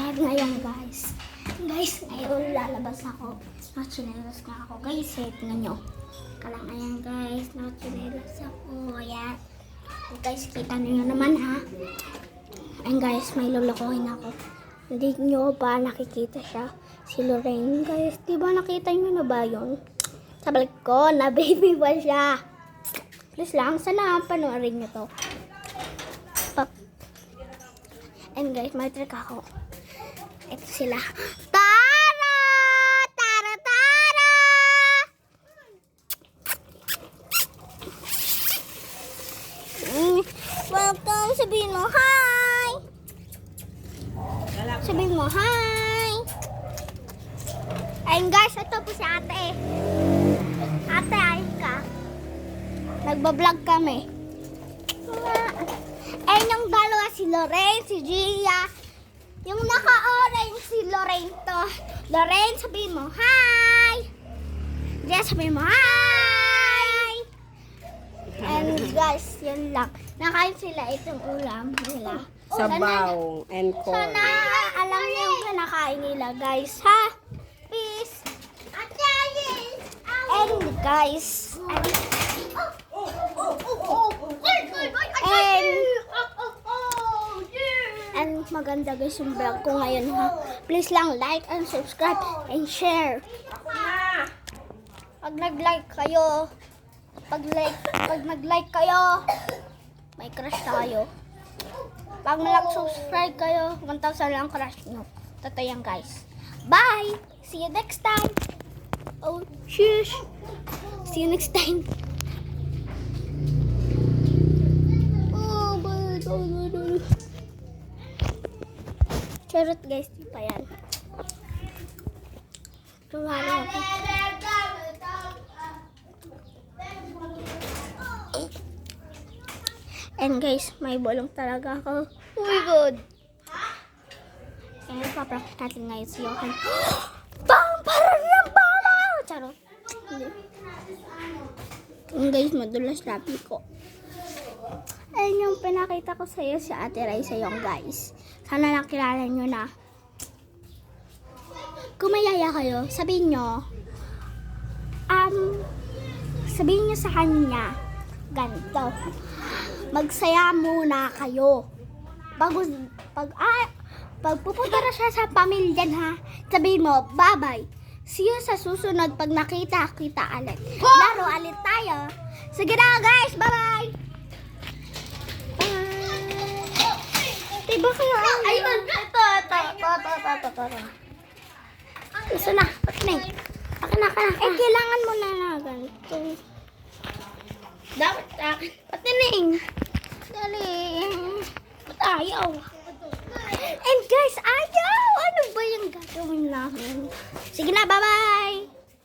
And ngayon guys, ngayon lalabas ako. Nachinelas nga ako guys, tingnan nyo. Kalang ayan guys, nachinelas ako. Ayan. Guys, kita nyo naman ha. Ayan guys, may lulukuhin ako. Hindi nyo ba nakikita siya? Si Lorraine guys, di ba nakita nyo na ba yun? Sa balik ko, na baby pa siya. Please lang, sana panoorin nyo to. And guys, may trick ako. Ito sila. Tara! Tara, tara! Welcome! Sabihin mo, hi! Sabihin mo, hi! Ayun guys, ito po si ate. Ate, ayun ka. Nagbablog kami. Ayun yung dalawa, si Lorraine, si Gia. Yung naka-orange si Lorraine to. Lorraine, sabihin mo, hi! Gia, sabihin mo, hi! And guys, yun lang. Nakain sila itong ulam nila. Sabaw and corn. Sana alam niyo yung kinakain nila, guys, ha? Peace! And guys, and maganda guys yung vlog ko ngayon ha. Please lang like and subscribe and share. Pag nag-like kayo, pag nag-like kayo, may crush tayo. Pag nag-subscribe kayo, 1,000 lang crush nyo. Totoo yan guys. Bye! See you next time! Oh, shush! See you next time! Oh, bye! Charot guys, di pa yan. Tumalo ako. And guys, may bolong talaga ako. Oh my god! And paprakit natin ngayon si Johan. Parang ng bala! Charot. And guys, madulas labi ko. Ayun yung pinakita ko sa iyo si Ate Raisa yung guys. Sana nakilala nyo na. Kung mayaya kayo, sabihin nyo sa kanya ganito. Magsaya muna kayo. Pag pupunta na siya sa pamilya ha, sabihin mo, bye-bye. See you sa susunod pag nakita-kita ulit. Laro ulit tayo. Sige na guys, bye-bye. Diba kaya? Ayun, ito. Gusto na, pakinig. Akin. Eh, kailangan mo na ganito. Dapat akin. Patining. Dali. Ba't ayaw?